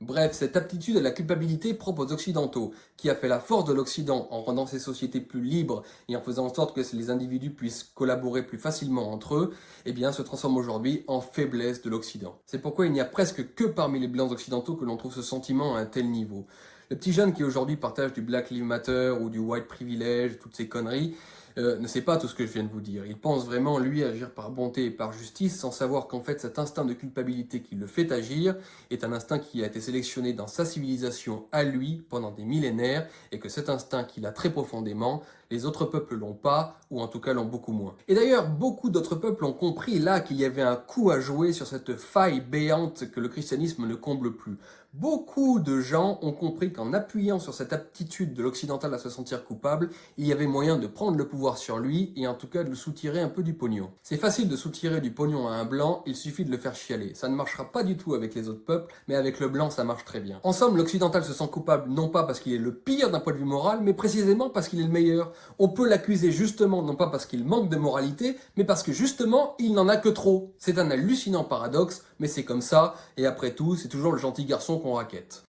Bref, cette aptitude à la culpabilité propre aux Occidentaux, qui a fait la force de l'Occident en rendant ses sociétés plus libres et en faisant en sorte que les individus puissent collaborer plus facilement entre eux, eh bien, se transforme aujourd'hui en faiblesse de l'Occident. C'est pourquoi il n'y a presque que parmi les Blancs occidentaux que l'on trouve ce sentiment à un tel niveau. Le petit jeune qui aujourd'hui partage du Black Lives Matter ou du White Privilege, toutes ces conneries, ne sait pas tout ce que je viens de vous dire. Il pense vraiment, lui, agir par bonté et par justice, sans savoir qu'en fait cet instinct de culpabilité qui le fait agir est un instinct qui a été sélectionné dans sa civilisation à lui pendant des millénaires, et que cet instinct qu'il a très profondément, les autres peuples l'ont pas, ou en tout cas l'ont beaucoup moins. Et d'ailleurs, beaucoup d'autres peuples ont compris là qu'il y avait un coup à jouer sur cette faille béante que le christianisme ne comble plus. Beaucoup de gens ont compris qu'en appuyant sur cette aptitude de l'occidental à se sentir coupable, il y avait moyen de prendre le pouvoir sur lui et en tout cas de le soutirer un peu du pognon. C'est facile de soutirer du pognon à un blanc, il suffit de le faire chialer. Ça ne marchera pas du tout avec les autres peuples, mais avec le blanc ça marche très bien. En somme, l'occidental se sent coupable non pas parce qu'il est le pire d'un point de vue moral, mais précisément parce qu'il est le meilleur. On peut l'accuser justement non pas parce qu'il manque de moralité, mais parce que justement il n'en a que trop. C'est un hallucinant paradoxe, mais c'est comme ça, et après tout, c'est toujours le gentil garçon qu'on raquette.